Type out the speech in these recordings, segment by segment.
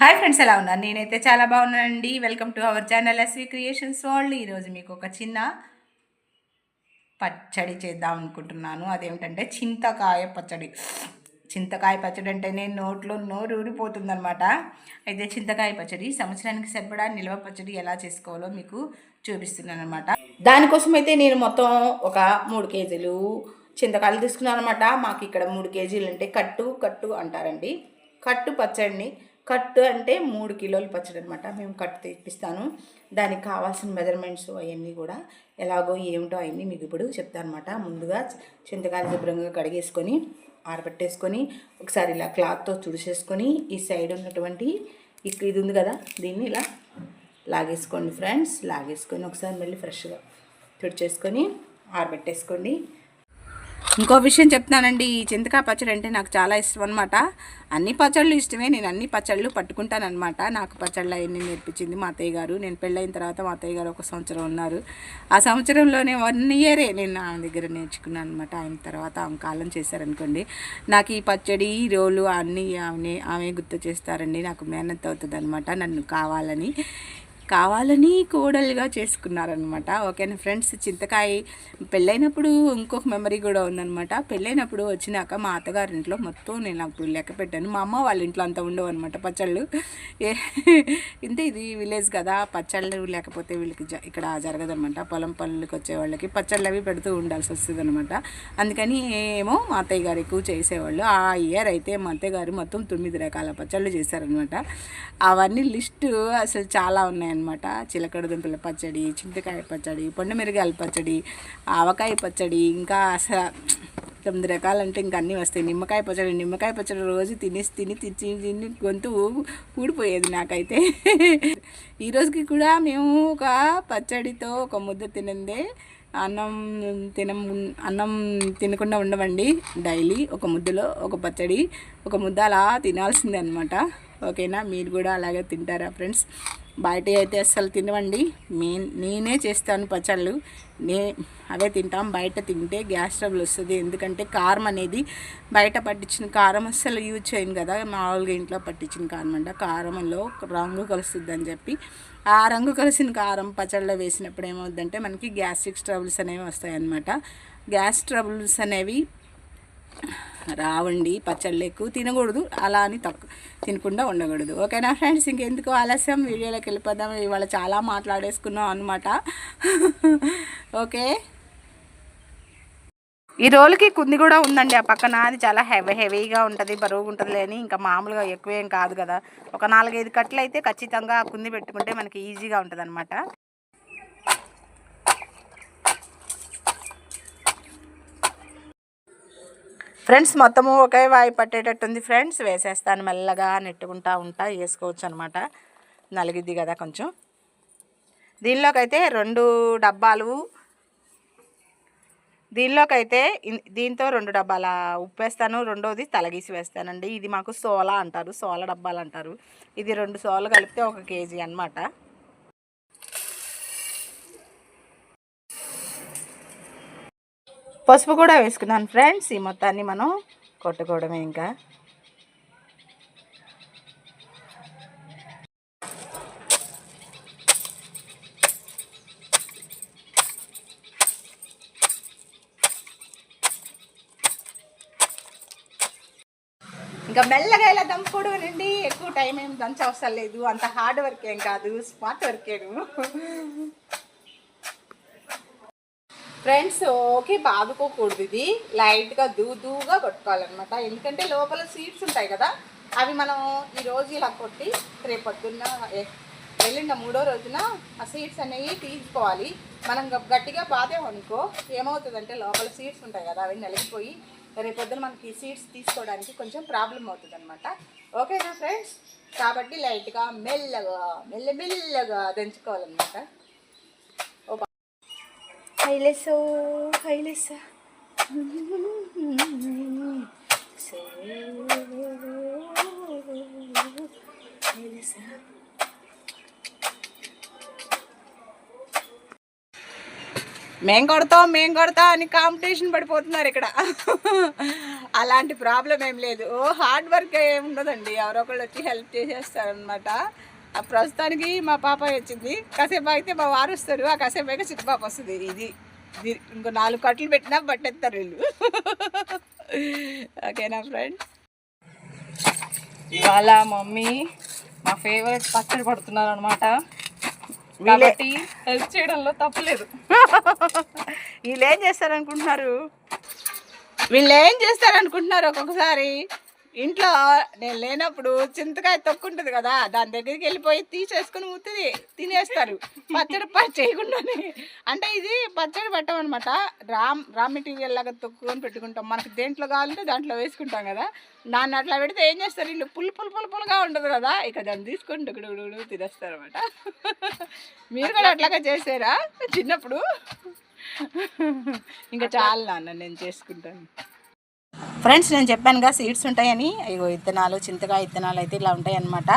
Hi friends, ఎలా ఉన్నారు? నేనైతే చాలా బాగున్నానండి. Welcome to our channel SV creations world. ఈరోజు మీకు ఒక చిన్న పచ్చడి చేద్దాం అనుకుంటున్నాను. అదేమిటంటే చింతకాయ పచ్చడి. చింతకాయ పచ్చడి అంటే నేను నోట్లో నోరు ఊరిపోతుందనమాట. అయితే చింతకాయ పచ్చడి సంవత్సరానికి సరిపడా నిల్వ పచ్చడి ఎలా చేసుకోవాలో మీకు చూపిస్తున్నాను అనమాట. దానికోసం అయితే నేను మొత్తం ఒక 3 కేజీలు చింతకాయలు తీసుకున్నాను అనమాట. మాకు ఇక్కడ 3 కేజీలు అంటే కట్టు అంటారండి. కట్టు పచ్చడిని, కట్టు అంటే 3 కిలోల పచ్చడి అనమాట. మేము కట్టు తెప్పిస్తాను. దానికి కావాల్సిన మెజర్మెంట్స్ అవన్నీ కూడా ఎలాగో ఏమిటో అవన్నీ మీకు ఇప్పుడు చెప్తాను అనమాట. ముందుగా చింతకాయలు శుభ్రంగా కడిగేసుకొని ఆరబెట్టేసుకొని ఒకసారి ఇలా క్లాత్తో తుడిచేసుకొని ఈ సైడ్ ఉన్నటువంటి ఇది ఉంది కదా, దీన్ని ఇలా లాగేసుకోండి ఫ్రెండ్స్. లాగేసుకొని ఒకసారి మళ్ళీ ఫ్రెష్గా తుడిచేసుకొని ఆరబెట్టేసుకోండి. ఇంకో విషయం చెప్తున్నానండి, ఈ చింతకాయ పచ్చడి అంటే నాకు చాలా ఇష్టం అనమాట. అన్ని పచ్చళ్ళు ఇష్టమే, నేను అన్ని పచ్చళ్ళు పట్టుకుంటానమాట. నాకు పచ్చళ్ళు అవన్నీ నేర్పించింది మా అత్తయ్య గారు. నేను పెళ్ళైన తర్వాత మా అత్తయ్య గారు 1 సంవత్సరం ఉన్నారు. ఆ సంవత్సరంలోనే 1 ఇయరే నేను ఆమె దగ్గర నేర్చుకున్నాను అనమాట. ఆయన తర్వాత ఆమె కాలం చేశారనుకోండి. నాకు ఈ పచ్చడి రోలు అన్నీ ఆమె గుర్తు చేస్తారండి. నాకు మేనత్ అవుతుంది అనమాట. నన్ను కావాలని కోడలుగా చేసుకున్నారనమాట. ఓకేనా ఫ్రెండ్స్. చింతకాయ పెళ్ళైనప్పుడు ఇంకొక మెమరీ కూడా ఉందనమాట. పెళ్ళైనప్పుడు వచ్చినాక మా అత్తగారి ఇంట్లో మొత్తం నేను అప్పుడు లెక్క పెట్టాను. మా అమ్మ వాళ్ళ ఇంట్లో అంతా ఉండవు అనమాట పచ్చళ్ళు. ఇంతే, ఇది విలేజ్ కదా, పచ్చళ్ళు లేకపోతే వీళ్ళకి ఇక్కడ జరగదనమాట. పొలం పనులకి వచ్చే వాళ్ళకి పచ్చళ్ళు అవి పెడుతూ ఉండాల్సి వస్తుంది అనమాట. అందుకని ఏమో మా అత్తయ్య గారు ఎక్కువ చేసేవాళ్ళు. ఆ ఇయర్ అయితే మా అత్తయ్య గారు మొత్తం 9 రకాల పచ్చళ్ళు చేశారనమాట. అవన్నీ లిస్టు అసలు చాలా ఉన్నాయి అనమాట. చిలకడ దుంపల పచ్చడి, చింతకాయ పచ్చడి, పొండమిరగాయల పచ్చడి, ఆవకాయ పచ్చడి, ఇంకా అసలు 9 రకాలంటే ఇంకా అన్నీ వస్తాయి. నిమ్మకాయ పచ్చడి రోజు తిని గొంతు ఊడిపోయేది నాకైతే. ఈరోజుకి కూడా మేము ఒక పచ్చడితో ఒక ముద్ద తినందే అన్నం తినకుండా ఉండవండి. డైలీ ఒక ముద్దలో ఒక పచ్చడి, ఒక ముద్ద అలా తినాల్సిందే అనమాట. ఓకేనా, మీరు కూడా అలాగే తింటారా ఫ్రెండ్స్? బయట అయితే అస్సలు తినవండి. నేనే చేస్తాను పచ్చళ్ళు, అవే తింటాం. బయట తింటే గ్యాస్ ట్రబుల్ వస్తుంది. ఎందుకంటే కారం అనేది బయట పట్టించిన కారం అస్సలు యూజ్ చేయను కదా, మామూలుగా ఇంట్లో పట్టించిన కారం అంట. కారంలో రంగు కలుస్తుంది అని చెప్పి ఆ రంగు కలిసిన కారం పచ్చళ్ళలో వేసినప్పుడు ఏమవుతుందంటే మనకి గ్యాస్ట్రిక్ ట్రబుల్స్ అనేవి వస్తాయి అన్నమాట. గ్యాస్ ట్రబుల్స్ అనేవి రావండి. పచ్చళ్ళు ఎక్కువ తినకూడదు, అలా అని తినకుండా ఉండకూడదు. ఓకేనా ఫ్రెండ్స్, ఇంకెందుకు ఆలస్యం, వీడియోలోకి వెళ్ళిపోదాం. ఇవాళ చాలా మాట్లాడేసుకున్నాం అనమాట. ఓకే, ఈ రోలుకి కుంది కూడా ఉందండి ఆ పక్కన. అది చాలా హెవీగా ఉంటుంది, బరువుగా ఉంటుంది లేని, ఇంకా మామూలుగా ఎక్కువేం కాదు కదా. ఒక 4-5 కట్టలు అయితే ఖచ్చితంగా కుంది పెట్టుకుంటే మనకి ఈజీగా ఉంటుంది అనమాట. ఫ్రెండ్స్, మొత్తము ఒకే వాయి పట్టేటట్టుంది ఫ్రెండ్స్. వేసేస్తాను, మెల్లగా నెట్టుకుంటా వేసుకోవచ్చు అనమాట. నలిగిద్ది కదా కొంచెం. దీనిలోకైతే 2 డబ్బాలు, దీంతో 2 డబ్బాల ఉప్పు వేస్తాను. రెండోది తలగీసి వేస్తానండి. ఇది మాకు సోలా అంటారు, సోల డబ్బాలు అంటారు. ఇది 2 సోలు కలిపితే 1 కేజీ అనమాట. పసుపు కూడా వేసుకున్నాను ఫ్రెండ్స్. ఈ మొత్తాన్ని మనం కొట్టుకోవడమే ఇంకా. ఇంకా మెల్లగా ఇలా దంపుకోవడం. ఎక్కువ టైం ఏం దంచవసరం లేదు, అంత హార్డ్ వర్క్ ఏం కాదు, స్మార్ట్ వర్కేను ఫ్రెండ్స్. ఓకే, బాదుకోకూడదు, ఇది లైట్గా దూగా కొట్టుకోవాలన్నమాట. ఎందుకంటే లోపల సీడ్స్ ఉంటాయి కదా, అవి మనం ఈరోజు ఇలా కొట్టి రేపొద్దున్న వెళ్ళిన 3వ రోజున ఆ సీడ్స్ అనేవి తీసుకోవాలి. మనం గట్టిగా బాదేమనుకో ఏమవుతుందంటే లోపల సీడ్స్ ఉంటాయి కదా, అవి నలిగిపోయి రేపొద్దున మనకి సీడ్స్ తీసుకోవడానికి కొంచెం ప్రాబ్లం అవుతుంది అనమాట. ఓకేనా ఫ్రెండ్స్? కాబట్టి లైట్గా మెల్లగా దంచుకోవాలన్నమాట. హైలెసో మేం కొడతాం అని కాంపిటీషన్ పడిపోతున్నారు ఇక్కడ. అలాంటి ప్రాబ్లం ఏం లేదు. హార్డ్ వర్క్ ఏమి ఉండదండి, ఎవరో ఒకళ్ళు వచ్చి హెల్ప్ చేసేస్తారనమాట. ఆ ప్రస్తుతానికి మా పాప వచ్చింది, కాసేపు అయితే మా వారు వస్తారు, ఆ కాసేపు అయితే చిన్న పాప వస్తుంది. ఇది ఇంకో 4 కట్టలు పెట్టినా పట్టేస్తారు వీళ్ళు. ఓకేనా ఫ్రెండ్స్? ఇవాళ మమ్మీ మా ఫేవరెట్ పచ్చడి పడుతున్నారు అనమాట. కాబట్టి హెల్ప్ చేయడంలో తప్పలేదు. వీళ్ళు ఏం చేస్తారనుకుంటున్నారు? ఒక్కొక్కసారి ఇంట్లో నేను లేనప్పుడు చింతకాయ తొక్కుంటుంది కదా, దాని దగ్గరికి వెళ్ళిపోయి తీసేసుకుని ఉత్తిది తినేస్తారు, పచ్చడి చేయకుండానే. అంటే ఇది పచ్చడి పెట్టమన్నమాట, రా మెటీరియల్ లాగా తొక్కుకొని పెట్టుకుంటాం. మనకి దేంట్లో కావాలంటే దాంట్లో వేసుకుంటాం కదా. దాన్ని అట్లా పెడితే ఏం చేస్తారు వీళ్ళు, పులుగా ఉండదు కదా, ఇక దాన్ని తీసుకొని డుగుడు తినేస్తారు అనమాట. మీరు కూడా అట్లాగా చేసారా చిన్నప్పుడు? ఇంకా చాలా నాన్న నేను చేసుకుంటాను. ఫ్రెండ్స్, నేను చెప్పానుగా సీడ్స్ ఉంటాయని. ఇగో ఇత్తనాలు, చింతకాయ ఇత్తనాలు అయితే ఇలా ఉంటాయి అన్నమాట.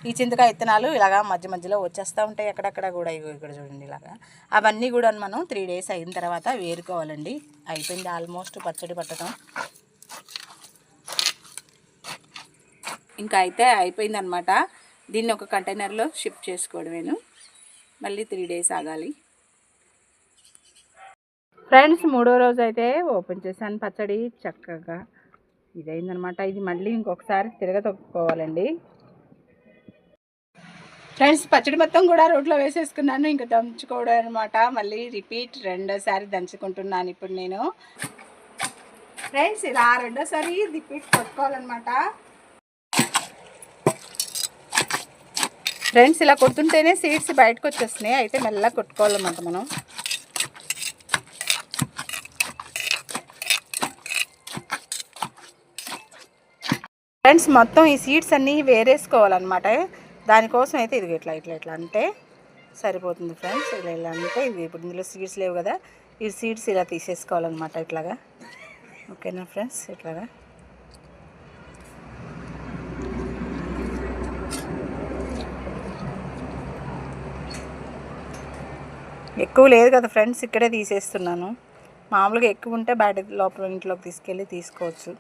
ఈ చింతకాయ ఇత్తనాలు ఇలాగా మధ్యలో వచ్చేస్తూ ఉంటాయి అక్కడక్కడ కూడా. ఇగో ఇక్కడ చూడండి ఇలాగా. అవన్నీ కూడా మనం 3 days అయిన తర్వాత వేరుకోవాలండి. అయిపోయింది ఆల్మోస్ట్ పచ్చడి పట్టడం. ఇంకా అయితే అయిపోయింది అనమాట. దీన్ని ఒక కంటైనర్లో షిఫ్ట్ చేసుకోవడమేను. మళ్ళీ 3 days ఆగాలి. ఫ్రెండ్స్, 3వ రోజు అయితే ఓపెన్ చేశాను పచ్చడి. చక్కగా ఇదైందనమాట. ఇది మళ్ళీ ఇంకొకసారి తొక్కుకోవాలండి. ఫ్రెండ్స్, పచ్చడి మొత్తం కూడా రోట్లో వేసేసుకున్నాను. ఇంకా దంచుకోవడం అనమాట. మళ్ళీ రిపీట్ 2వ దంచుకుంటున్నాను ఇప్పుడు నేను. ఫ్రెండ్స్, ఇలా 2వ రిపీట్ కొట్టుకోవాలన్నమాట. ఫ్రెండ్స్, ఇలా కొడుతుంటేనే సీడ్స్ బయటకు వచ్చేస్తున్నాయి. అయితే మెల్లగా కొట్టుకోవాలన్నమాట మనం. ఫ్రెండ్స్, మొత్తం ఈ సీడ్స్ అన్నీ వేరేసుకోవాలన్నమాట. దానికోసం అయితే ఇది ఇట్లా అంటే సరిపోతుంది ఫ్రెండ్స్. ఇలా అంటే ఇది ఇప్పుడు ఇందులో సీడ్స్ లేవు కదా, ఈ సీడ్స్ ఇలా తీసేసుకోవాలన్నమాట ఇట్లాగా. ఓకేనా ఫ్రెండ్స్? ఇట్లాగా ఎక్కువ లేదు కదా ఫ్రెండ్స్, ఇక్కడే తీసేస్తున్నాను. మామూలుగా ఎక్కువ ఉంటే బయట లోపల ఇంట్లోకి తీసుకెళ్ళి తీసుకోవచ్చు.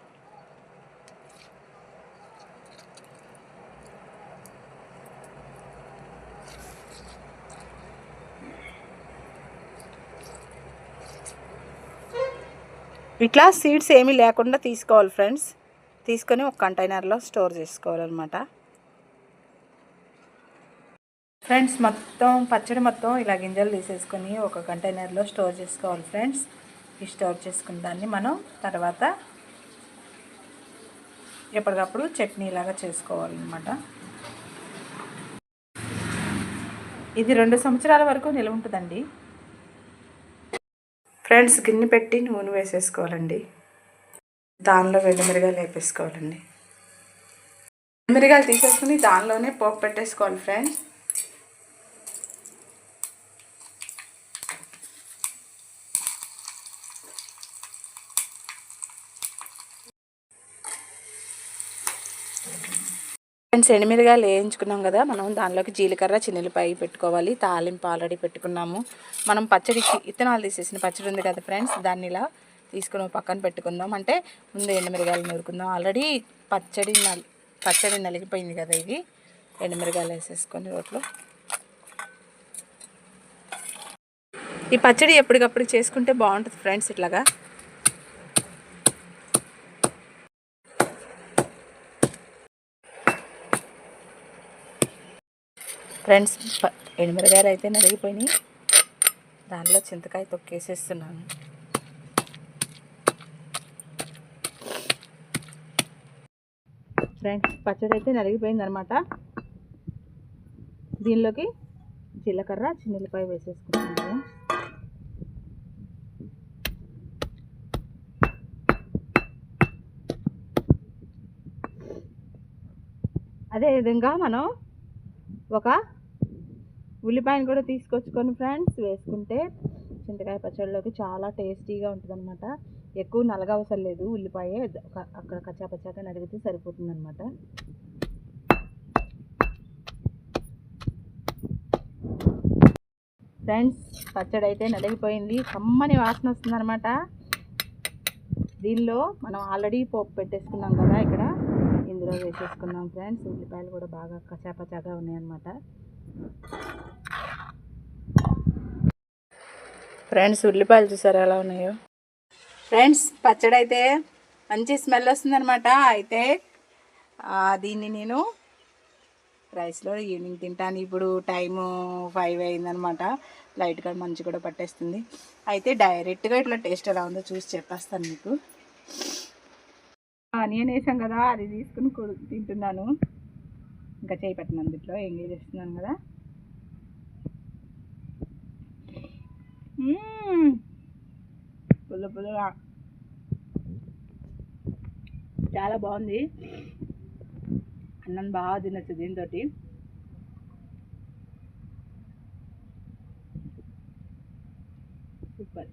ఇట్లా సీడ్స్ ఏమీ లేకుండా తీసుకోవాలి ఫ్రెండ్స్. తీసుకొని ఒక కంటైనర్లో స్టోర్ చేసుకోవాలన్నమాట. ఫ్రెండ్స్, పచ్చడి మొత్తం ఇలా గింజలు తీసేసుకొని ఒక కంటైనర్లో స్టోర్ చేసుకోవాలి ఫ్రెండ్స్. ఈ స్టోర్ చేసుకున్న దాన్ని మనం తర్వాత ఎప్పటికప్పుడు చట్నీ లాగా చేసుకోవాలన్నమాట. ఇది 2 సంవత్సరాల వరకు నిల్వ ఉంటుందండి. ఫ్రెండ్స్, గిన్నె పెట్టి నూనె వేసేసుకోవాలండి. దానిలో మిరగాయలు వేపేసుకోవాలండి. మిరగాయలు తీసేసుకుని దానిలోనే పోపు పెట్టేసుకోవాలి ఫ్రెండ్స్. ఫ్రెండ్స్, ఎండుమిరగాయలు వేయించుకున్నాం కదా మనం, దానిలోకి జీలకర్ర, చిన్నులపాయ పెట్టుకోవాలి. తాలింపు ఆల్రెడీ పెట్టుకున్నాము. మనం పచ్చడికి ఇత్తనాలు తీసేసిన పచ్చడి ఉంది కదా ఫ్రెండ్స్, దాన్ని ఇలా తీసుకుని పక్కన పెట్టుకుందాం. అంటే ముందు ఎండుమిరగాయలు నూరుకుందాం. ఆల్రెడీ పచ్చడి నలిగిపోయింది కదా. ఇది ఎండుమిరగాయలు వేసేసుకొని రోట్లో. ఈ పచ్చడి ఎప్పటికప్పుడు చేసుకుంటే బాగుంటుంది ఫ్రెండ్స్. ఇట్లాగా ఫ్రెండ్స్, ఎండుమిరగాయలు అయితే నలిగిపోయినాయి. దానిలో చింతకాయ తొక్కేసేస్తున్నాను. ఫ్రెండ్స్, పచ్చడి అయితే నలిగిపోయింది అనమాట. దీనిలోకి జీలకర్ర, చిన్నులపాయ వేసేసుకుంటున్నాను. అదేవిధంగా మనం ఒక ఉల్లిపాయను కూడా తీసుకొచ్చుకొని ఫ్రెండ్స్ వేసుకుంటే చింతకాయ పచ్చడిలోకి చాలా టేస్టీగా ఉంటుందన్నమాట. ఎక్కువ నలగవసరం లేదు, ఉల్లిపాయ అక్కడ కచ్చాపచ్చాగా నలిగితే సరిపోతుందన్నమాట. ఫ్రెండ్స్, పచ్చడి అయితే నలిగిపోయింది, కమ్మని వాసన వస్తుందన్నమాట. దీనిలో మనం ఆల్రెడీ పోపు పెట్టేసుకున్నాం కదా, ఇక్కడ ఇందులో వేసేసుకున్నాం ఫ్రెండ్స్. ఉల్లిపాయలు కూడా బాగా కచాపచాగా ఉన్నాయన్నమాట. ఫ్రెండ్స్ ఉల్లిపాయలు చూసారా ఎలా ఉన్నాయో. ఫ్రెండ్స్ పచ్చడి అయితే మంచి స్మెల్ వస్తుందన్నమాట. అయితే దీన్ని నేను రైస్లో ఈవినింగ్ తింటాను. ఇప్పుడు టైము 5 అయిందనమాట. లైట్గా మంచి కూడా పట్టేస్తుంది. అయితే డైరెక్ట్గా ఇట్లా టేస్ట్ ఎలా ఉందో చూసి చెప్పేస్తాను మీకు. ఆనియన్ వేసాం కదా, అది తీసుకుని తింటున్నాను. ఇంకా చేయి పెట్టిన అందులో ఎంగేజ్ చేస్తున్నాను కదా. పుల్ల పుల్లగా చాలా బాగుంది. అన్నం బాగా తినచ్చు దీంతో. సూపర్.